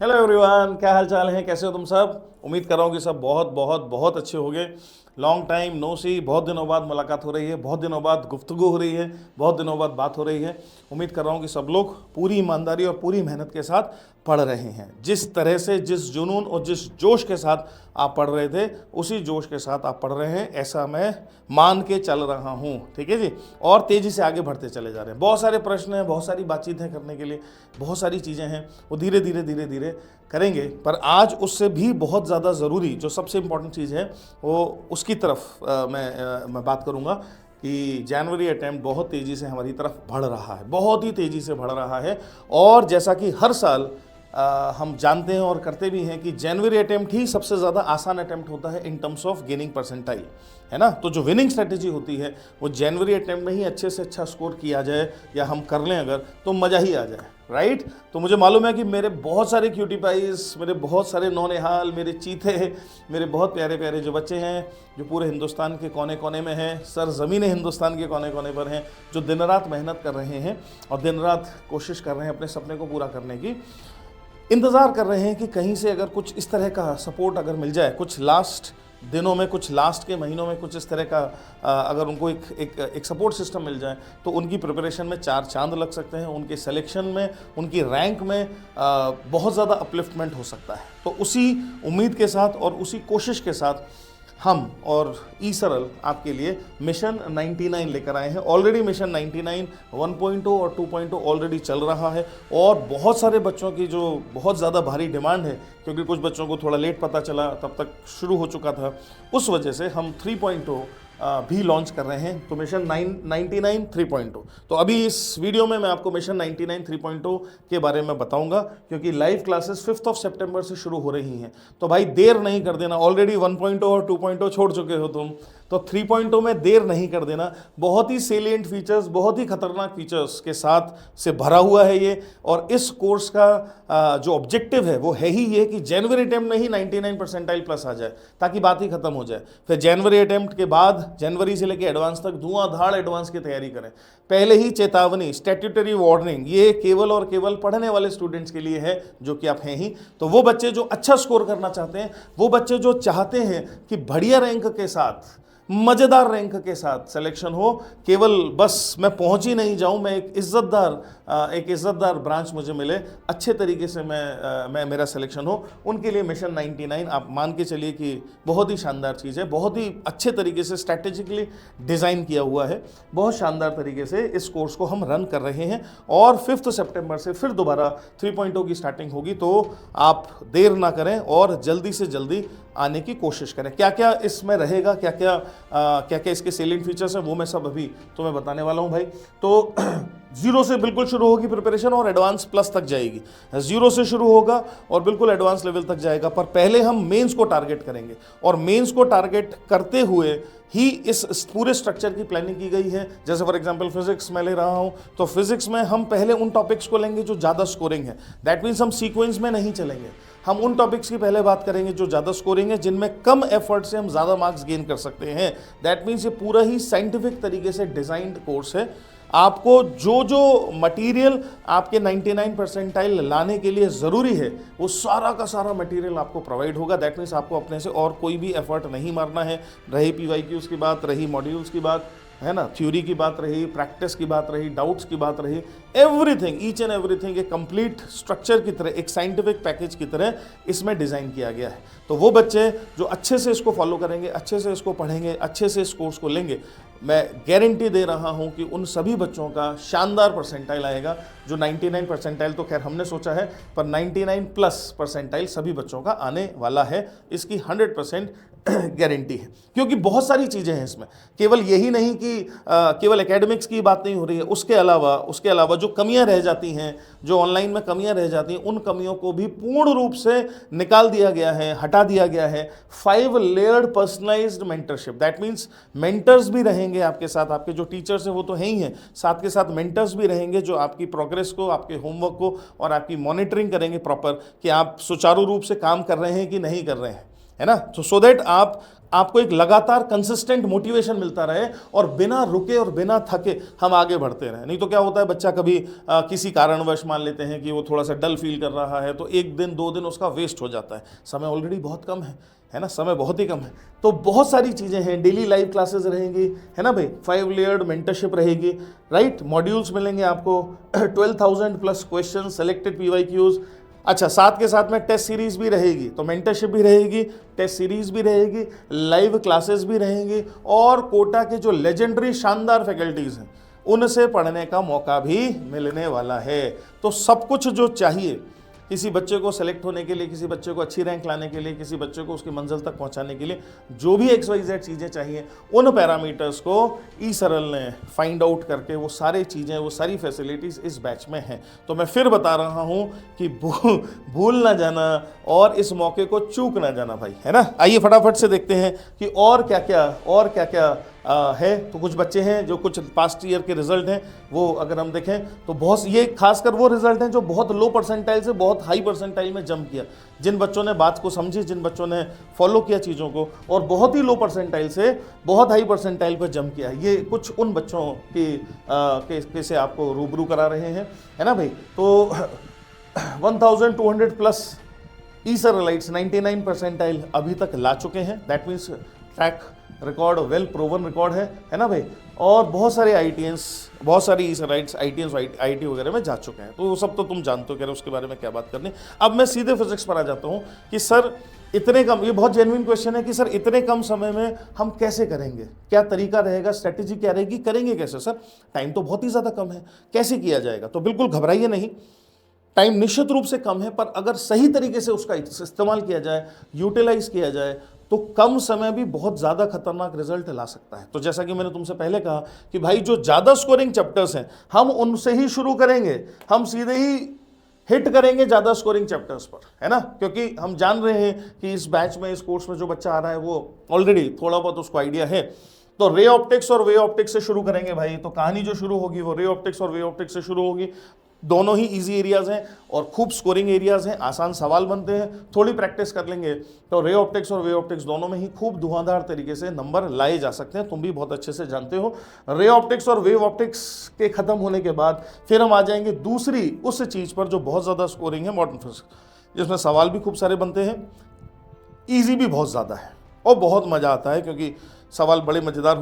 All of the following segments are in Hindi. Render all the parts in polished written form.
हेलो एवरीवन, क्या हाल चाल है? कैसे हो तुम सब? उम्मीद कर रहा हूँ कि सब बहुत बहुत बहुत अच्छे होंगे। लॉन्ग टाइम नो सी, बहुत दिनों बाद मुलाकात हो रही है, बहुत दिनों बाद गुफ्तगू हो रही है, बहुत दिनों बाद बात हो रही है। उम्मीद कर रहा हूँ कि सब लोग पूरी ईमानदारी और पूरी मेहनत के साथ पढ़ रहे हैं। जिस तरह से, जिस जुनून और जिस जोश के साथ आप पढ़ रहे थे, उसी जोश के साथ आप पढ़ रहे हैं, ऐसा मैं मान के चल रहा हूँ। ठीक है जी। और तेज़ी से आगे बढ़ते चले जा रहे हैं। बहुत सारे प्रश्न हैं, बहुत सारी बातचीत हैं करने के लिए, बहुत सारी चीज़ें हैं, वो धीरे धीरे धीरे धीरे करेंगे। पर आज उससे भी बहुत ज़्यादा ज़रूरी जो सबसे इम्पॉर्टेंट चीज़ है वो उसकी तरफ मैं बात करूँगा कि जनवरी अटैम्प्ट बहुत तेज़ी से हमारी तरफ बढ़ रहा है, बहुत ही तेज़ी से बढ़ रहा है। और जैसा कि हर साल हम जानते हैं और करते भी हैं कि जनवरी अटैम्प्ट ही सबसे ज़्यादा आसान अटैम्प्ट होता है in terms of gaining percentile, है ना। तो जो विनिंग स्ट्रेटेजी होती है वो जनवरी अटैम्प्ट में ही अच्छे से अच्छा स्कोर किया जाए या हम कर लें अगर, तो मज़ा ही आ जाए, राइट। तो मुझे मालूम है कि मेरे बहुत सारे क्यूटी पाइज, मेरे बहुत सारे नौनिहाल, मेरे चीथे, मेरे बहुत प्यारे प्यारे जो बच्चे हैं जो पूरे हिंदुस्तान के कोने कोने में हैं, सर ज़मीन हिंदुस्तान के कोने कोने पर हैं, जो दिन रात मेहनत कर रहे हैं और दिन रात कोशिश कर रहे हैं अपने सपने को पूरा करने की, इंतज़ार कर रहे हैं कि कहीं से अगर कुछ इस तरह का सपोर्ट अगर मिल जाए, कुछ लास्ट दिनों में, कुछ लास्ट के महीनों में कुछ इस तरह का अगर उनको एक सपोर्ट सिस्टम मिल जाए तो उनकी प्रिपरेशन में चार चांद लग सकते हैं, उनके सिलेक्शन में, उनकी रैंक में बहुत ज़्यादा अपलिफ्टमेंट हो सकता है। तो उसी उम्मीद के साथ और उसी कोशिश के साथ हम और ई सरल आपके लिए मिशन 99 लेकर आए हैं। ऑलरेडी मिशन 99 1.0 और 2.0 ऑलरेडी चल रहा है और बहुत सारे बच्चों की जो बहुत ज़्यादा भारी डिमांड है, क्योंकि कुछ बच्चों को थोड़ा लेट पता चला, तब तक शुरू हो चुका था, उस वजह से हम 3.0 भी लॉन्च कर रहे हैं। तो मिशन 99 3.0। तो अभी इस वीडियो में मैं आपको मिशन 99 3.0 के बारे में बताऊंगा, क्योंकि लाइव क्लासेस 5 सितंबर से शुरू हो रही हैं। तो भाई देर नहीं कर देना, ऑलरेडी 1.0 और 2.0 छोड़ चुके हो तुम, तो 3.0 में देर नहीं कर देना। बहुत ही सेलिएंट फीचर्स, बहुत ही खतरनाक फीचर्स के साथ से भरा हुआ है ये। और इस कोर्स का जो ऑब्जेक्टिव है वो है ही ये कि जनवरी अटेम्प्ट में ही 99 परसेंटाइल प्लस आ जाए, ताकि बात ही खत्म हो जाए। फिर जनवरी अटेम्प्ट के बाद जनवरी से लेकर एडवांस तक धुआंधार एडवांस की तैयारी करें। पहले ही चेतावनी, स्टैट्यूटरी वार्निंग, ये केवल और केवल पढ़ने वाले स्टूडेंट्स के लिए है, जो कि आप हैं ही। तो वो बच्चे जो अच्छा स्कोर करना चाहते हैं, वो बच्चे जो चाहते हैं कि बढ़िया रैंक के साथ, मज़ेदार रैंक के साथ सिलेक्शन हो, केवल बस मैं पहुंच ही नहीं जाऊं, मैं एक इज़्ज़तदार ब्रांच मुझे मिले, अच्छे तरीके से मैं मेरा सिलेक्शन हो, उनके लिए मिशन 99 आप मान के चलिए कि बहुत ही शानदार चीज़ है। बहुत ही अच्छे तरीके से स्ट्रैटेजिकली डिज़ाइन किया हुआ है, बहुत शानदार तरीके से इस कोर्स को हम रन कर रहे हैं। और 5 सितंबर से फिर दोबारा 3.0 की स्टार्टिंग होगी। तो आप देर ना करें और जल्दी से जल्दी आने की कोशिश करें। क्या क्या इसमें रहेगा, क्या क्या इसके सेलिएंट फीचर्स हैं, वो मैं सब अभी तुम्हें बताने वाला हूं भाई। तो जीरो से बिल्कुल शुरू होगी प्रिपरेशन और एडवांस प्लस तक जाएगी। जीरो से शुरू होगा और बिल्कुल एडवांस लेवल तक जाएगा। पर पहले हम मेंस को टारगेट करेंगे और मेंस को टारगेट करते हुए ही इस पूरे स्ट्रक्चर की प्लानिंग की गई है। जैसे फॉर एग्जांपल फिजिक्स मैं ले रहा हूं, तो फिजिक्स में हम पहले उन टॉपिक्स को लेंगे जो ज़्यादा स्कोरिंग है। दैट मीन्स हम सीक्वेंस में नहीं चलेंगे, हम उन टॉपिक्स की पहले बात करेंगे जो ज़्यादा स्कोरिंग है, जिनमें कम एफर्ट से हम ज़्यादा मार्क्स गेन कर सकते हैं। दैट मीन्स ये पूरा ही साइंटिफिक तरीके से डिज़ाइंड कोर्स है। आपको जो जो मटेरियल आपके 99 परसेंटाइल लाने के लिए ज़रूरी है, वो सारा का सारा मटेरियल आपको प्रोवाइड होगा। दैट मीन्स आपको अपने से और कोई भी एफर्ट नहीं मारना है। रही PYQs की बात, रही मॉड्यूल्स की बात, है ना, थ्योरी की बात रही, प्रैक्टिस की बात रही, डाउट्स की बात रही, एवरीथिंग, ईच एंड एवरीथिंग एक कंप्लीट स्ट्रक्चर की तरह, एक साइंटिफिक पैकेज की तरह इसमें डिज़ाइन किया गया है। तो वो बच्चे जो अच्छे से इसको फॉलो करेंगे, अच्छे से इसको पढ़ेंगे, अच्छे से इस कोर्स को लेंगे, मैं गारंटी दे रहा हूं कि उन सभी बच्चों का शानदार परसेंटाइल आएगा। जो 99 परसेंटाइल तो खैर हमने सोचा है, पर 99 प्लस परसेंटाइल सभी बच्चों का आने वाला है, इसकी 100% गारंटी है। क्योंकि बहुत सारी चीज़ें हैं इसमें, केवल यही नहीं कि केवल एकेडमिक्स की बात नहीं हो रही है। उसके अलावा जो कमियां रह जाती हैं, जो ऑनलाइन में कमियां रह जाती हैं, उन कमियों को भी पूर्ण रूप से निकाल दिया गया है, हटा दिया गया है। 5 layered personalised mentorship, that means mentors भी रहेंगे आपके साथ, आपके जो टीचर्स हैं वो तो हैं ही हैं, साथ के साथ मेंटर्स भी रहेंगे जो आपकी प्रोग्रेस को, आपके होमवर्क को और आपकी मॉनिटरिंग करेंगे प्रॉपर, कि आप सुचारू रूप से काम कर रहे हैं कि नहीं कर रहे हैं। है ना। तो सो दैट आपको एक लगातार कंसिस्टेंट मोटिवेशन मिलता रहे और बिना रुके और बिना थके हम आगे बढ़ते रहें। नहीं तो क्या होता है, बच्चा कभी किसी कारणवश मान लेते हैं कि वो थोड़ा सा डल फील कर रहा है, तो 1 दिन 2 दिन उसका वेस्ट हो जाता है। समय ऑलरेडी बहुत कम है ना, समय बहुत ही कम है। तो बहुत सारी चीज़ें हैं, डेली लाइव क्लासेस रहेंगी, है ना भाई, 5 लेयर्ड मेंटरशिप रहेगी, राइट, मॉड्यूल्स मिलेंगे आपको, 12,000 प्लस क्वेश्चन, सेलेक्टेड PYQs। अच्छा, साथ के साथ में टेस्ट सीरीज भी रहेगी, तो मेंटरशिप भी रहेगी, टेस्ट सीरीज भी रहेगी, लाइव क्लासेस भी रहेंगी, और कोटा के जो लेजेंडरी शानदार फैकल्टीज हैं उनसे पढ़ने का मौका भी मिलने वाला है। तो सब कुछ जो चाहिए किसी बच्चे को सेलेक्ट होने के लिए, किसी बच्चे को अच्छी रैंक लाने के लिए, किसी बच्चे को उसकी मंजिल तक पहुंचाने के लिए, जो भी XYZ चीज़ें चाहिए, उन पैरामीटर्स को ईसरल ने फाइंड आउट करके वो सारी चीज़ें, वो सारी फैसिलिटीज़ इस बैच में हैं। तो मैं फिर बता रहा हूं कि भूल ना जाना और इस मौके को चूक ना जाना भाई, है ना। आइए फटाफट से देखते हैं कि और क्या क्या है। तो कुछ बच्चे हैं जो कुछ पास्ट ईयर के रिजल्ट हैं, वो अगर हम देखें तो बहुत, ये खासकर वो रिजल्ट हैं जो बहुत लो परसेंटाइल से बहुत हाई परसेंटाइल में जंप किया, जिन बच्चों ने बात को समझी, जिन बच्चों ने फॉलो किया चीज़ों को, और बहुत ही लो परसेंटाइल से बहुत हाई परसेंटाइल पर जंप किया। ये कुछ उन बच्चों के से आपको रूबरू करा रहे हैं, है ना भाई। तो 1200 प्लस ईसरलाइट्स 99 परसेंटाइल अभी तक ला चुके हैं। That means track record well proven record है ना भाई। और बहुत सारे IITians, बहुत सारी ईसरलाइट्स IITians IIT वगैरह में जा चुके हैं, तो वो सब तो तुम जानते हो, कह रहे उसके बारे में क्या बात करनी। अब मैं सीधे फिजिक्स पर आ जाता हूँ कि सर इतने कम, ये बहुत जेन्युइन क्वेश्चन है कि सर इतने कम समय में हम कैसे करेंगे, क्या तरीका रहेगा, स्ट्रेटेजी क्या रहेगी, करेंगे कैसे सर, टाइम तो बहुत ही ज़्यादा कम है, कैसे किया जाएगा। तो बिल्कुल घबराइए नहीं, टाइम निश्चित रूप से कम है, पर अगर सही तरीके से उसका इस्तेमाल किया जाए, यूटिलाइज किया जाए, तो कम समय भी बहुत ज़्यादा खतरनाक रिजल्ट ला सकता है। तो जैसा कि मैंने तुमसे पहले कहा कि भाई जो ज़्यादा स्कोरिंग चैप्टर्स हैं हम उनसे ही शुरू करेंगे, हम सीधे ही हिट करेंगे ज़्यादा स्कोरिंग चैप्टर्स पर, है ना, क्योंकि हम जान रहे हैं कि इस बैच में, इस कोर्स में जो बच्चा आ रहा है वो ऑलरेडी थोड़ा बहुत उसको आइडिया है। तो रे ऑप्टिक्स और वे ऑप्टिक्स से शुरू करेंगे भाई। तो कहानी जो शुरू होगी वो रे ऑप्टिक्स और वे ऑप्टिक्स से शुरू होगी। दोनों ही इजी एरियाज हैं और खूब स्कोरिंग एरियाज हैं, आसान सवाल बनते हैं, थोड़ी प्रैक्टिस कर लेंगे तो रे ऑप्टिक्स और वे ऑप्टिक्स दोनों में ही खूब धुआंधार तरीके से नंबर लाए जा सकते हैं। तुम भी बहुत अच्छे से जानते हो। रे ऑप्टिक्स और वेव ऑप्टिक्स के खत्म होने के बाद फिर हम आ जाएंगे दूसरी उस चीज़ पर जो बहुत ज़्यादा स्कोरिंग है, मॉडर्न फिजिक्स, जिसमें सवाल भी खूब सारे बनते हैं, ईजी भी बहुत ज़्यादा है और बहुत मज़ा आता है क्योंकि सवाल बड़े मज़ेदार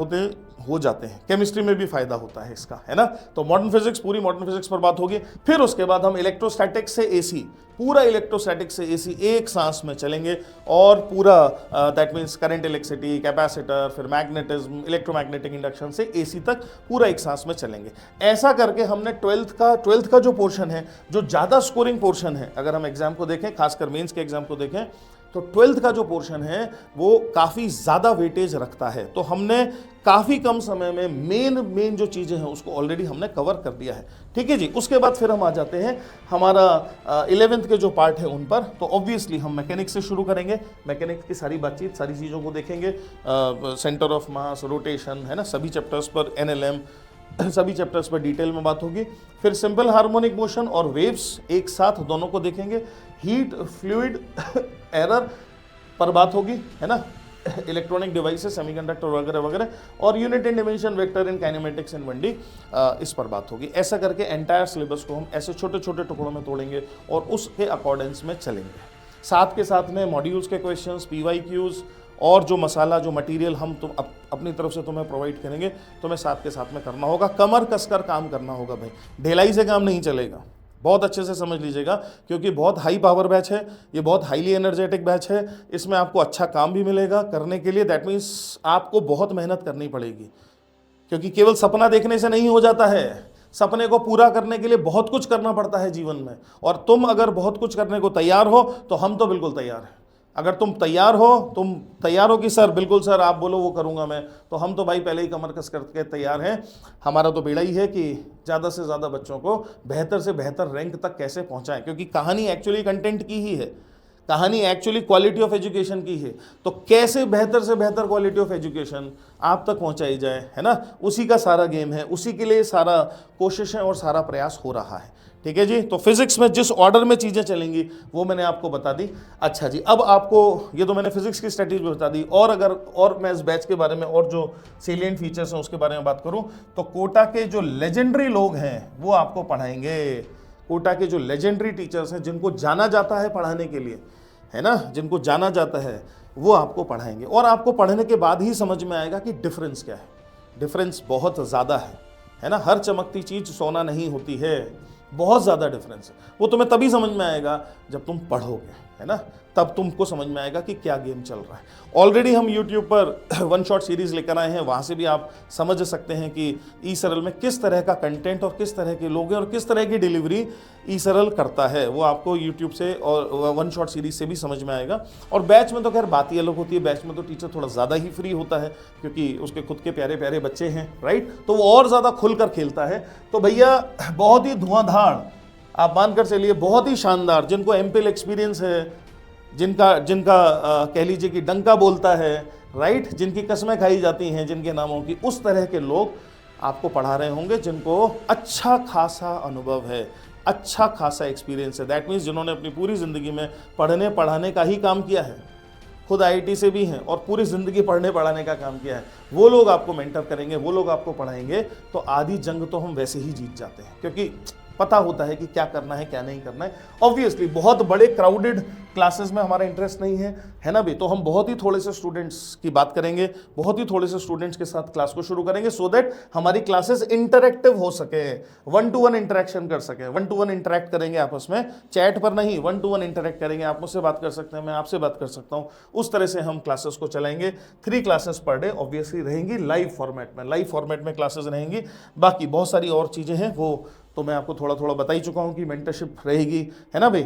हो जाते हैं। केमिस्ट्री में भी फ़ायदा होता है इसका, है ना। तो मॉडर्न फिजिक्स, पूरी मॉडर्न फिजिक्स पर बात होगी। फिर उसके बाद हम इलेक्ट्रोस्टैटिक्स से AC, पूरा इलेक्ट्रोस्टैटिक्स से AC एक सांस में चलेंगे और पूरा that means current, electricity, capacitor, फिर मैग्नेटिज्म, इलेक्ट्रोमैग्नेटिक इंडक्शन से AC तक पूरा एक सांस में चलेंगे। ऐसा करके हमने 12th का जो पोर्शन है, जो ज़्यादा स्कोरिंग पोर्शन है, अगर हम एग्जाम को देखें, खासकर मेंस के एग्जाम को देखें, तो 12th का जो पोर्शन है वो काफ़ी ज़्यादा वेटेज रखता है। तो हमने काफ़ी कम समय में मेन जो चीज़ें हैं उसको ऑलरेडी हमने कवर कर दिया है, ठीक है जी। उसके बाद फिर हम आ जाते हैं हमारा 11th के जो पार्ट है उन पर। तो ऑब्वियसली हम मैकेनिक्स से शुरू करेंगे, मैकेनिक्स की सारी बातचीत, सारी चीज़ों को देखेंगे, सेंटर ऑफ मास, रोटेशन, है ना, सभी चैप्टर्स पर, NLM, सभी चैप्टर्स पर डिटेल में बात होगी। फिर सिंपल हार्मोनिक मोशन और वेव्स एक साथ दोनों को देखेंगे। हीट, फ्लूइड, एरर पर बात होगी, है ना, इलेक्ट्रॉनिक डिवाइसेस, सेमीकंडक्टर वगैरह वगैरह, और unit in dimension, vector in kinematics in 1D, इस पर बात होगी। ऐसा करके एंटायर सिलेबस को हम ऐसे छोटे छोटे टुकड़ों में तोड़ेंगे और उसके अकॉर्डेंस में चलेंगे। साथ के साथ में मॉड्यूल्स के क्वेश्चंस, PYQs और जो मसाला, जो मटेरियल हम अपनी तरफ से तुम्हें प्रोवाइड करेंगे, तुम्हें साथ के साथ में करना होगा, कमर कसकर काम करना होगा भाई, ढिलाई से काम नहीं चलेगा। बहुत अच्छे से समझ लीजिएगा क्योंकि बहुत हाई पावर बैच है, ये बहुत हाईली एनर्जेटिक बैच है। इसमें आपको अच्छा काम भी मिलेगा करने के लिए। दैट मीन्स आपको बहुत मेहनत करनी पड़ेगी क्योंकि केवल सपना देखने से नहीं हो जाता है, सपने को पूरा करने के लिए बहुत कुछ करना पड़ता है जीवन में। और तुम अगर बहुत कुछ करने को तैयार हो तो हम तो बिल्कुल तैयार हैं। अगर तुम तैयार हो कि सर बिल्कुल सर आप बोलो वो करूँगा मैं, तो हम तो भाई पहले ही कमर कस करके तैयार हैं। हमारा तो बेड़ा ही है कि ज़्यादा से ज़्यादा बच्चों को बेहतर से बेहतर रैंक तक कैसे पहुँचाएं, क्योंकि कहानी एक्चुअली कंटेंट की ही है, कहानी एक्चुअली क्वालिटी ऑफ एजुकेशन की है। तो कैसे बेहतर से बेहतर क्वालिटी ऑफ एजुकेशन आप तक पहुँचाई जाए, है ना, उसी का सारा गेम है, उसी के लिए सारा कोशिश है और सारा प्रयास हो रहा है, ठीक है जी। तो फिजिक्स में जिस ऑर्डर में चीजें चलेंगी वो मैंने आपको बता दी। अच्छा जी, अब आपको ये तो मैंने फिजिक्स की स्ट्रेटेजी बता दी, और मैं इस बैच के बारे में और जो सेलिएंट फीचर्स हैं उसके बारे में बात करूं तो कोटा के जो लेजेंडरी लोग हैं वो आपको पढ़ाएंगे। कोटा के जो लेजेंडरी टीचर्स हैं जिनको जाना जाता है पढ़ाने के लिए, है ना, जिनको जाना जाता है वो आपको पढ़ाएंगे। और आपको पढ़ने के बाद ही समझ में आएगा कि डिफरेंस क्या है। डिफरेंस बहुत ज़्यादा है ना। हर चमकती चीज़ सोना नहीं होती है, बहुत ज़्यादा डिफरेंस है। वो तुम्हें तभी समझ में आएगा जब तुम पढ़ोगे, है ना, तब तुमको समझ में आएगा कि क्या गेम चल रहा है। ऑलरेडी हम YouTube पर वन शॉट सीरीज़ लेकर आए हैं, वहाँ से भी आप समझ सकते हैं कि ई सरल में किस तरह का कंटेंट और किस तरह के लोग हैं और किस तरह की डिलीवरी ई सरल करता है। वो आपको YouTube से और वन शॉट सीरीज़ से भी समझ में आएगा। और बैच में तो खैर बात ही अलग होती है। बैच में तो टीचर थोड़ा ज़्यादा ही फ्री होता है क्योंकि उसके खुद के प्यारे प्यारे बच्चे हैं, राइट, तो वो और ज़्यादा खुलकर खेलता है। तो भैया बहुत ही धुआंधार, आप मानकर चलिए, बहुत ही शानदार, जिनको एमपीएल एक्सपीरियंस है, जिनका कह लीजिए कि डंका बोलता है, राइट, जिनकी कस्में खाई जाती हैं जिनके नामों की, उस तरह के लोग आपको पढ़ा रहे होंगे जिनको अच्छा खासा अनुभव है, अच्छा खासा एक्सपीरियंस है। दैट मीन्स जिन्होंने अपनी पूरी ज़िंदगी में पढ़ने पढ़ाने का ही काम किया है, खुद आईआईटी से भी हैं और पूरी ज़िंदगी पढ़ने पढ़ाने का काम किया है, वो लोग आपको मेंटर करेंगे, वो लोग आपको पढ़ाएंगे। तो आधी जंग तो हम वैसे ही जीत जाते हैं क्योंकि पता होता है कि क्या करना है क्या नहीं करना है। ऑब्वियसली बहुत बड़े क्राउडेड क्लासेस में हमारा इंटरेस्ट नहीं है ना भी, तो हम बहुत ही थोड़े से स्टूडेंट्स की बात करेंगे, बहुत ही थोड़े से स्टूडेंट्स के साथ क्लास को शुरू करेंगे सो दैट हमारी क्लासेस इंटरेक्टिव हो सके, 1-to-1 इंटरेक्शन कर सके, 1-to-1 इंटरेक्ट करेंगे आपस में, चैट पर नहीं, 1-to-1 इंटरेक्ट करेंगे। आप मुझसे बात कर सकते हैं, मैं आपसे बात कर सकता हूँ, उस तरह से हम क्लासेस को चलाएंगे। 3 क्लासेस पर डे ऑब्वियसली रहेंगी लाइव फॉर्मेट में, लाइव फॉर्मेट में क्लासेस रहेंगी। बाकी बहुत सारी और चीज़ें हैं वो तो मैं आपको थोड़ा थोड़ा बता ही चुका हूँ कि मेंटरशिप रहेगी, है ना भाई।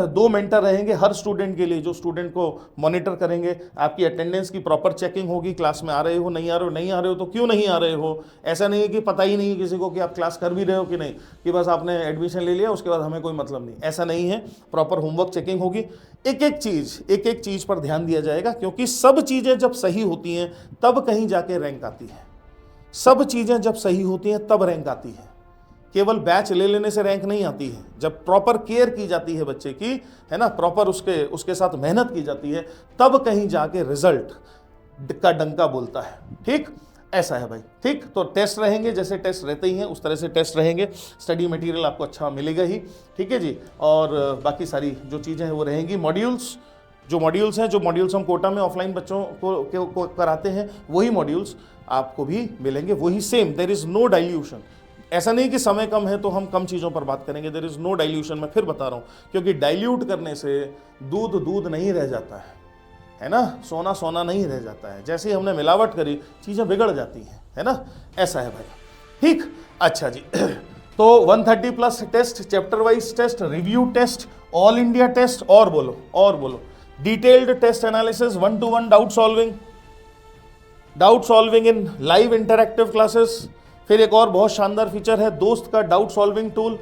2 मेंटर रहेंगे हर स्टूडेंट के लिए, जो स्टूडेंट को मॉनिटर करेंगे। आपकी अटेंडेंस की प्रॉपर चेकिंग होगी, क्लास में आ रहे हो, नहीं आ रहे हो तो क्यों नहीं आ रहे हो। ऐसा नहीं है कि पता ही नहीं है किसी को कि आप क्लास कर भी रहे हो कि नहीं, कि बस आपने एडमिशन ले लिया उसके बाद हमें कोई मतलब नहीं, ऐसा नहीं है। प्रॉपर होमवर्क चेकिंग होगी, एक एक चीज़ पर ध्यान दिया जाएगा, क्योंकि सब चीज़ें जब सही होती हैं तब कहीं जाके रैंक आती है। सब चीज़ें जब सही होती हैं तब रैंक आती है। केवल बैच ले लेने से रैंक नहीं आती है, जब प्रॉपर केयर की जाती है बच्चे की, है ना, प्रॉपर उसके साथ मेहनत की जाती है, तब कहीं जाके रिजल्ट का डंका बोलता है। ठीक, ऐसा है भाई। ठीक, तो टेस्ट रहेंगे, जैसे टेस्ट रहते ही हैं उस तरह से टेस्ट रहेंगे। स्टडी मटेरियल आपको अच्छा मिलेगा ही, ठीक है जी। और बाकी सारी जो चीज़ें हैं वो रहेंगी। मॉड्यूल्स हम कोटा में ऑफलाइन बच्चों को कराते हैं, वही मॉड्यूल्स आपको भी मिलेंगे, वही same. There is no dilution. ऐसा नहीं कि समय कम है तो हम कम चीज़ों पर बात करेंगे, देयर इज़ नो डाइल्यूशन। मैं फिर बता रहा हूँ, क्योंकि डाइल्यूट करने से दूध नहीं रह जाता है ना, सोना नहीं रह जाता है। जैसे ही हमने मिलावट करी चीज़ें बिगड़ जाती हैं, है ना, ऐसा है भाई। ठीक, अच्छा जी। तो 130+ test, chapter wise test, review test, all India test, और बोलो detailed test analysis, 1-to-1 doubt solving in live interactive classes. फिर एक और बहुत शानदार फीचर है दोस्त का doubt solving tool,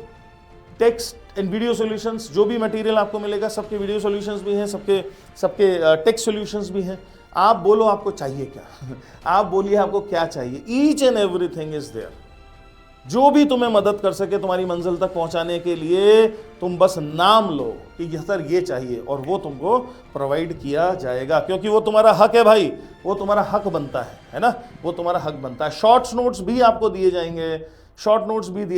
text and video solutions. जो भी मटेरियल आपको मिलेगा सबके वीडियो सॉल्यूशंस भी हैं, सबके टेक्स्ट सॉल्यूशंस भी हैं। आप बोलो आपको चाहिए क्या, आप बोलिए आपको क्या चाहिए। Each and everything is there. जो भी तुम्हें मदद कर सके तुम्हारी मंजिल तक पहुंचाने के लिए, तुम बस नाम लो कि सर ये चाहिए, और वो तुमको प्रोवाइड किया जाएगा, क्योंकि वो तुम्हारा हक है भाई, वो तुम्हारा हक बनता है ना, वो तुम्हारा हक बनता है। शॉर्ट्स नोट्स भी आपको दिए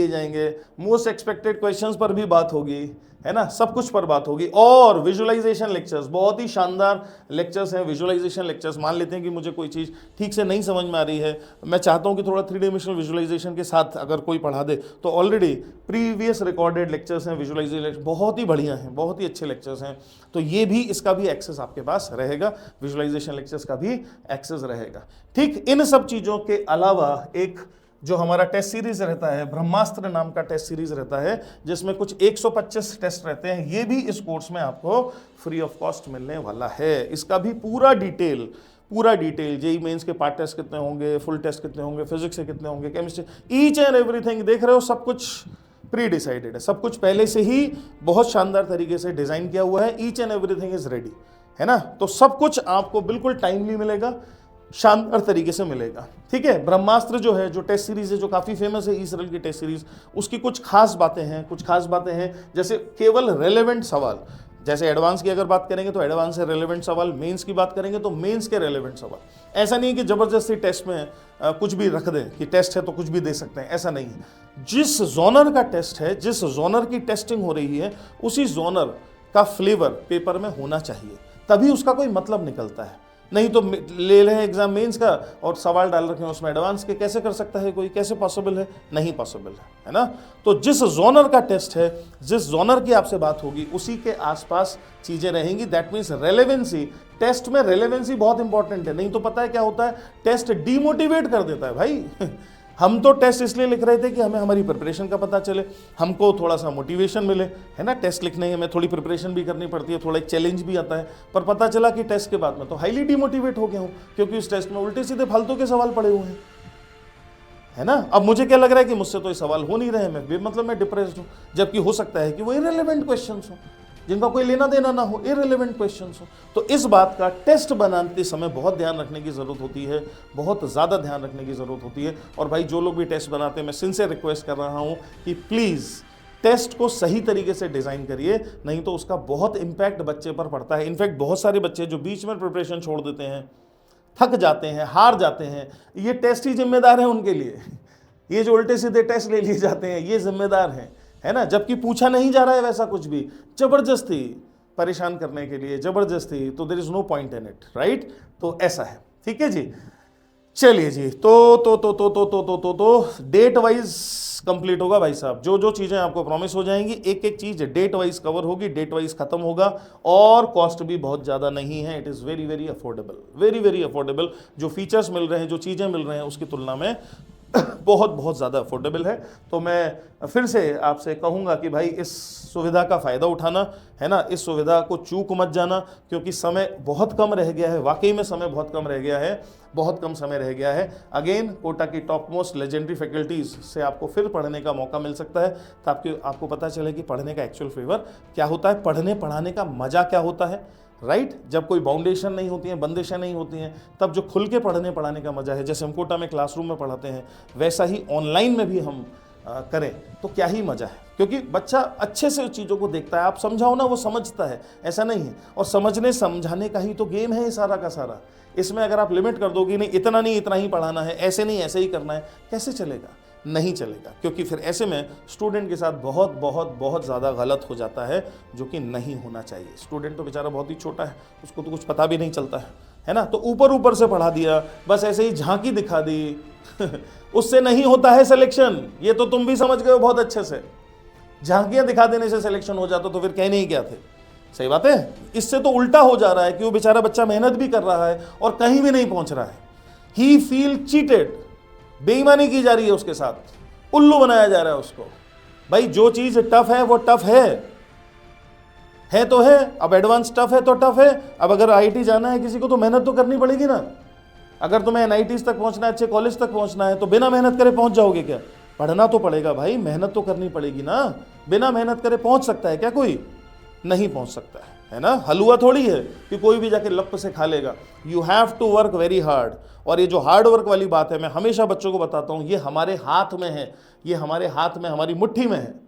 जाएंगे, मोस्ट एक्सपेक्टेड क्वेश्चंस पर भी बात होगी, है ना, सब कुछ पर बात होगी। और विजुअलाइजेशन लेक्चर्स, बहुत ही शानदार लेक्चर्स हैं विजुअलाइजेशन लेक्चर्स। मान लेते हैं कि मुझे कोई चीज़ ठीक से नहीं समझ में आ रही है, मैं चाहता हूं कि थोड़ा 3 डायमेंशनल विजुअलाइजेशन के साथ अगर कोई पढ़ा दे, तो ऑलरेडी प्रीवियस रिकॉर्डेड लेक्चर्स हैं विजुअलाइजेशन, बहुत ही बढ़िया हैं, बहुत ही अच्छे लेक्चर्स हैं। तो ये भी, इसका भी एक्सेस आपके पास रहेगा, विजुअलाइजेशन लेक्चर्स का भी एक्सेस रहेगा। ठीक, इन सब चीज़ों के अलावा एक जो हमारा टेस्ट सीरीज रहता है, ब्रह्मास्त्र नाम का टेस्ट सीरीज रहता है, जिसमें कुछ 125 टेस्ट रहते हैं। ये भी इस कोर्स में आपको फ्री ऑफ कॉस्ट मिलने वाला है। इसका भी पूरा डिटेल जेईई मेंस के पार्ट टेस्ट कितने होंगे, फुल टेस्ट कितने होंगे, फिजिक्स से कितने होंगे, केमिस्ट्री, ईच एंड एवरीथिंग देख रहे हो, सब कुछ प्री डिसाइडेड है, सब कुछ पहले से ही बहुत शानदार तरीके से डिजाइन किया हुआ है। Each and everything is ready, है ना। तो सब कुछ आपको बिल्कुल टाइमली मिलेगा, शानदार तरीके से मिलेगा। ठीक है, ब्रह्मास्त्र जो है, जो टेस्ट सीरीज है, जो काफ़ी फेमस है इसराइल की टेस्ट सीरीज, उसकी कुछ खास बातें हैं, जैसे केवल रेलेवेंट सवाल। जैसे एडवांस की अगर बात करेंगे तो एडवांस से रेलेवेंट सवाल, मेंस की बात करेंगे तो मेंस के रेलेवेंट सवाल। ऐसा नहीं कि जबरदस्ती टेस्ट में कुछ भी रख दें कि टेस्ट है तो कुछ भी दे सकते हैं, ऐसा नहीं है। जिस जोनर का टेस्ट है, जिस जोनर की टेस्टिंग हो रही है, उसी जोनर का फ्लेवर पेपर में होना चाहिए, तभी उसका कोई मतलब निकलता है। नहीं तो ले रहे हैं एग्जाम मेंस का और सवाल डाल रखे हैं उसमें एडवांस के, कैसे कर सकता है कोई? कैसे पॉसिबल है? नहीं पॉसिबल है ना। तो जिस जोनर का टेस्ट है, जिस जोनर की आपसे बात होगी, उसी के आसपास चीजें रहेंगी। दैट मीन्स रेलेवेंसी, टेस्ट में रेलेवेंसी बहुत इंपॉर्टेंट है। नहीं तो पता है क्या होता है, टेस्ट डिमोटिवेट कर देता है भाई। हम तो टेस्ट इसलिए लिख रहे थे कि हमें हमारी प्रिपरेशन का पता चले, हमको थोड़ा सा मोटिवेशन मिले, है ना। टेस्ट लिखने में थोड़ी प्रिपरेशन भी करनी पड़ती है, थोड़ा एक चैलेंज भी आता है। पर पता चला कि टेस्ट के बाद में तो हाईली डिमोटिवेट हो गया हूँ, क्योंकि उस टेस्ट में उल्टे सीधे फालतू के सवाल पड़े हुए हैं, है ना। अब मुझे क्या लग रहा है कि मुझसे तो ये सवाल हो नहीं रहे हैं, मैं डिप्रेस्ड हूँ, जबकि हो सकता है कि वो इररिलेवेंट क्वेश्चंस हो, जिनका कोई लेना देना ना हो, इररिलेवेंट क्वेश्चंस हो। तो इस बात का टेस्ट बनाते समय बहुत ध्यान रखने की ज़रूरत होती है, बहुत ज़्यादा ध्यान रखने की ज़रूरत होती है। और भाई जो लोग भी टेस्ट बनाते हैं, मैं सिंसियर रिक्वेस्ट कर रहा हूँ कि प्लीज़ टेस्ट को सही तरीके से डिज़ाइन करिए, नहीं तो उसका बहुत इम्पैक्ट बच्चे पर पड़ता है। इनफैक्ट बहुत सारे बच्चे जो बीच में प्रिपरेशन छोड़ देते हैं, थक जाते हैं, हार जाते हैं, ये टेस्ट ही जिम्मेदार है उनके लिए। ये जो उल्टे सीधे टेस्ट ले लिए जाते हैं, ये जिम्मेदार हैं, है ना। जबकि पूछा नहीं जा रहा है वैसा कुछ भी, जबरदस्ती परेशान करने के लिए, जबरदस्ती, तो there is no point in it, right. तो ऐसा है, ठीक है जी। चलिए जी, तो डेट वाइज कंप्लीट होगा भाई साहब। जो जो चीजें आपको प्रॉमिस हो जाएंगी, एक एक चीज डेट वाइज कवर होगी, डेट वाइज खत्म होगा, और कॉस्ट भी बहुत ज्यादा नहीं है। It is very very affordable, very very affordable. जो फीचर्स मिल रहे हैं, जो चीजें मिल रहे हैं, उसकी तुलना में बहुत बहुत ज़्यादा अफोर्डेबल है। तो मैं फिर से आपसे कहूँगा कि भाई इस सुविधा का फ़ायदा उठाना, है ना। इस सुविधा को चूक मत जाना, क्योंकि समय बहुत कम रह गया है, वाकई में समय बहुत कम रह गया है, बहुत कम समय रह गया है। अगेन कोटा की टॉप मोस्ट लेजेंडरी फैकल्टीज़ से आपको फिर पढ़ने का मौका मिल सकता है, ताकि आपको पता चले कि पढ़ने का एक्चुअल फ्लेवर क्या होता है, पढ़ने पढ़ाने का मज़ा क्या होता है, राइट। जब कोई बाउंडेशन नहीं होती हैं, बंदिशें नहीं होती हैं, तब जो खुल के पढ़ने पढ़ाने का मजा है, जैसे हम कोटा में क्लासरूम में पढ़ाते हैं, वैसा ही ऑनलाइन में भी हम करें तो क्या ही मजा है। क्योंकि बच्चा अच्छे से उस चीज़ों को देखता है, आप समझाओ ना वो समझता है, ऐसा नहीं है। और समझने समझाने का ही तो गेम है ये सारा का सारा। इसमें अगर आप लिमिट कर दोगे, नहीं इतना नहीं इतना ही पढ़ाना है, ऐसे नहीं ऐसे ही करना है, कैसे चलेगा? नहीं चलेगा। क्योंकि फिर ऐसे में स्टूडेंट के साथ बहुत बहुत बहुत ज़्यादा गलत हो जाता है, जो कि नहीं होना चाहिए। स्टूडेंट तो बेचारा बहुत ही छोटा है, उसको तो कुछ पता भी नहीं चलता है ना। तो ऊपर ऊपर से पढ़ा दिया, बस ऐसे ही झांकी दिखा दी उससे नहीं होता है सिलेक्शन। ये तो तुम भी समझ गए हो बहुत अच्छे से। झांकियां दिखा देने से सिलेक्शन हो जाता तो फिर कहने ही क्या थे। सही बात है। इससे तो उल्टा हो जा रहा है कि वो बेचारा बच्चा मेहनत भी कर रहा है और कहीं भी नहीं पहुंच रहा है। ही फील चीटेड, बेईमानी की जा रही है उसके साथ, उल्लू बनाया जा रहा है उसको। भाई जो चीज टफ है वो टफ है तो है। अब एडवांस टफ है तो टफ है। अब अगर आईआईटी जाना है किसी को तो मेहनत तो करनी पड़ेगी ना। अगर तुम्हें एनआईटीज तक पहुंचना है, अच्छे कॉलेज तक पहुंचना है, तो बिना मेहनत करे पहुंच जाओगे क्या? पढ़ना तो पड़ेगा भाई, मेहनत तो करनी पड़ेगी ना। बिना मेहनत करे पहुंच सकता है क्या कोई? नहीं पहुंच सकता है ना। हलवा थोड़ी है कि कोई भी जाके लप से खा लेगा। You have to work very hard. और ये जो हार्ड वर्क वाली बात है, मैं हमेशा बच्चों को बताता हूं, ये हमारे हाथ में है, ये हमारे हाथ में, हमारी मुट्ठी में है।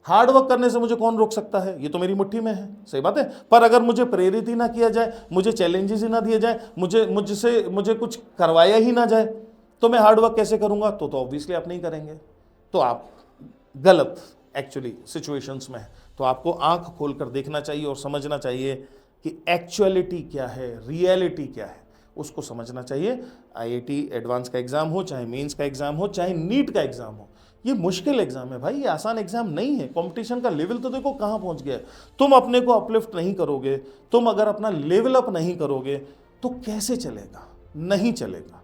हार्ड वर्क करने से मुझे कौन रोक सकता है? ये तो मेरी मुट्ठी में है। सही बात है। पर अगर मुझे प्रेरित ही ना किया जाए, मुझे चैलेंजेस ही ना दिए जाए, मुझे कुछ करवाया ही ना जाए, तो मैं हार्ड वर्क कैसे करूंगा? तो ऑब्वियसली आप नहीं करेंगे। तो आप गलत एक्चुअली सिचुएशंस में है। तो आपको आंख खोलकर देखना चाहिए और समझना चाहिए कि एक्चुअलिटी क्या है, रियलिटी क्या है, उसको समझना चाहिए। आईआईटी एडवांस का एग्जाम हो, चाहे मेंस का एग्जाम हो, चाहे नीट का एग्जाम हो, ये मुश्किल एग्जाम है भाई, ये आसान एग्जाम नहीं है। कंपटीशन का लेवल तो देखो कहाँ पहुंच गया है। तुम अपने को अपलिफ्ट नहीं करोगे, तुम अगर अपना लेवल अप नहीं करोगे, तो कैसे चलेगा? नहीं चलेगा,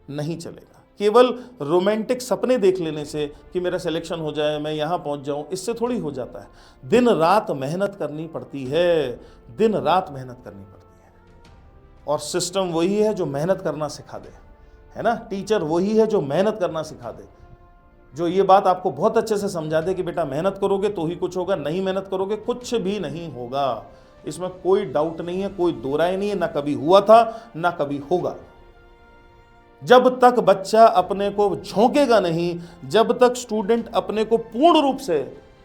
नहीं चलेगा। केवल रोमांटिक सपने देख लेने से कि मेरा सिलेक्शन हो जाए, मैं यहाँ पहुँच जाऊँ, इससे थोड़ी हो जाता है। दिन रात मेहनत करनी पड़ती है, दिन रात मेहनत करनी पड़ती है। और सिस्टम वही है जो मेहनत करना सिखा दे, है ना। टीचर वही है जो मेहनत करना सिखा दे, जो ये बात आपको बहुत अच्छे से समझा दे कि बेटा मेहनत करोगे तो ही कुछ होगा, नहीं मेहनत करोगे कुछ भी नहीं होगा। इसमें कोई डाउट नहीं है, कोई दो राय नहीं है, ना कभी हुआ था ना कभी होगा। जब तक बच्चा अपने को झोंकेगा नहीं, जब तक स्टूडेंट अपने को पूर्ण रूप से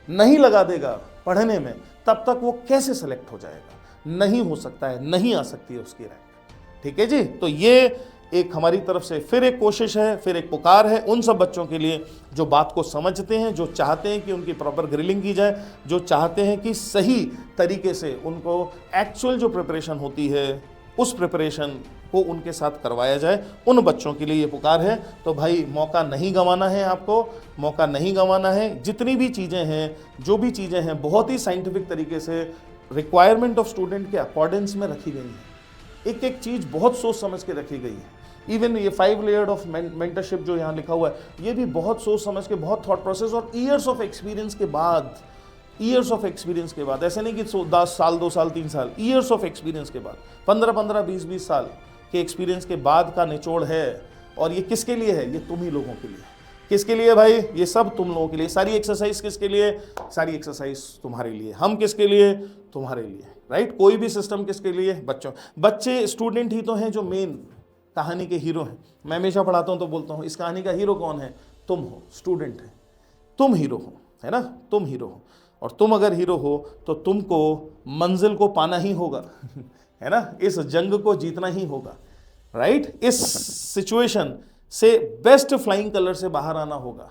नहीं लगा देगा पढ़ने में, तब तक वो कैसे सेलेक्ट हो जाएगा? नहीं हो सकता है, नहीं आ सकती है उसकी रैंक। ठीक है जी। तो ये एक हमारी तरफ से फिर एक कोशिश है, फिर एक पुकार है उन सब बच्चों के लिए जो बात को समझते हैं, जो चाहते हैं कि उनकी प्रॉपर ग्रिलिंग की जाए, जो चाहते हैं कि सही तरीके से उनको एक्चुअल जो प्रिपरेशन होती है उस प्रिपरेशन को उनके साथ करवाया जाए। उन बच्चों के लिए ये पुकार है। तो भाई मौका नहीं गंवाना है, आपको मौका नहीं गंवाना है। जितनी भी चीज़ें हैं, जो भी चीज़ें हैं, बहुत ही साइंटिफिक तरीके से रिक्वायरमेंट ऑफ स्टूडेंट के अकॉर्डेंस में रखी गई है। एक एक चीज़ बहुत सोच समझ के रखी गई है। इवन ये 5 लेयर्ड ऑफ मेंटरशिप जो यहाँ लिखा हुआ है, ये भी बहुत सोच समझ के, बहुत थॉट प्रोसेस और ईयर्स ऑफ एक्सपीरियंस के बाद, ईयर्स ऑफ एक्सपीरियंस के बाद, ऐसे नहीं कि 10 साल 2 साल 3 साल, ईयर्स ऑफ एक्सपीरियंस के बाद, 15 20 साल के एक्सपीरियंस के बाद का निचोड़ है। और ये किसके लिए है? ये तुम ही लोगों के लिए। किसके लिए भाई? ये सब तुम लोगों के लिए। सारी एक्सरसाइज किसके लिए? सारी एक्सरसाइज तुम्हारे लिए। हम किसके लिए? तुम्हारे लिए, राइट। कोई भी सिस्टम किसके लिए? बच्चों, बच्चे स्टूडेंट ही तो हैं जो मेन कहानी के हीरो हैं। मैं हमेशा पढ़ाता हूँ तो बोलता हूँ, इस कहानी का हीरो कौन है? तुम हो, स्टूडेंट है। तुम हीरो हो, है ना? तुम हीरो हो। और तुम अगर हीरो हो तो तुमको मंजिल को पाना ही होगा, है ना? इस जंग को जीतना ही होगा, राइट। इस सिचुएशन से बेस्ट फ्लाइंग कलर से बाहर आना होगा,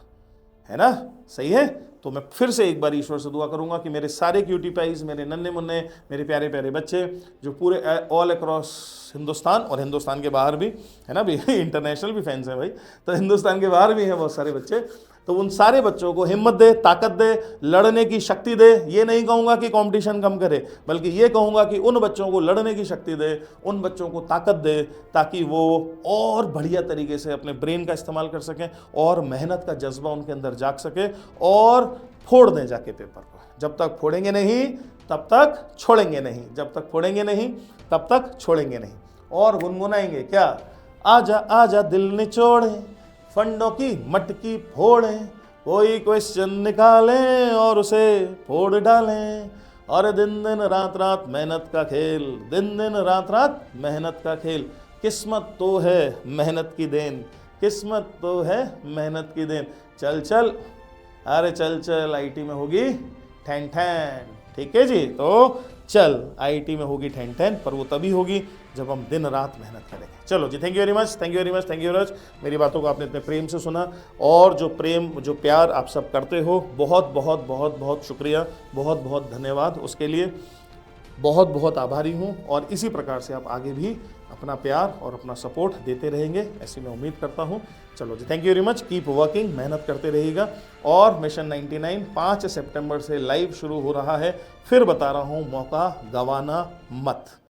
है ना? सही है। तो मैं फिर से एक बार ईश्वर से दुआ करूंगा कि मेरे सारे क्यूटी पाइज, मेरे नन्हे मुन्ने, मेरे प्यारे प्यारे बच्चे जो पूरे ऑल अक्रॉस हिंदुस्तान और हिंदुस्तान के बाहर भी, है ना, भी इंटरनेशनल भी फैंस हैं भाई, तो हिंदुस्तान के बाहर भी हैं बहुत सारे बच्चे, तो उन सारे बच्चों को हिम्मत दे, ताकत दे, लड़ने की शक्ति दे। ये नहीं कहूँगा कि कंपटीशन कम करे, बल्कि ये कहूँगा कि उन बच्चों को लड़ने की शक्ति दे, उन बच्चों को ताकत दे, ताकि वो और बढ़िया तरीके से अपने ब्रेन का इस्तेमाल कर सकें और मेहनत का जज्बा उनके अंदर जाग सके और फोड़ दें जाके पेपर को। जब तक फोड़ेंगे नहीं तब तक छोड़ेंगे नहीं, जब तक फोड़ेंगे नहीं तब तक छोड़ेंगे नहीं। और गुनगुनाएंगे क्या? आजा आजा दिल निचोड़े, फंडों की मटकी फोड़े, कोई क्वेश्चन निकालें और उसे फोड़ डालें। और दिन दिन रात रात मेहनत का खेल, दिन दिन रात रात मेहनत का खेल। किस्मत तो है मेहनत की देन, किस्मत तो है मेहनत की देन। चल चल, अरे चल चल, आईटी में होगी ठैन ठैन। ठीक है जी। तो चल, आईटी में होगी ठैन ठैन, पर वो तभी होगी जब हम दिन रात मेहनत करेंगे। चलो जी, thank you very much, thank you very much, thank you very much. मेरी बातों को आपने इतने प्रेम से सुना और जो प्रेम, जो प्यार आप सब करते हो, बहुत बहुत बहुत बहुत शुक्रिया, बहुत बहुत धन्यवाद। उसके लिए बहुत बहुत आभारी हूँ। और इसी प्रकार से आप आगे भी अपना प्यार और अपना सपोर्ट देते रहेंगे, ऐसी मैं उम्मीद करता हूँ। चलो जी, thank you very much, keep working, मेहनत करते रहिएगा। और मिशन 99 5 सितंबर से लाइव शुरू हो रहा है। फिर बता रहा हूँ, मौका गंवाना मत।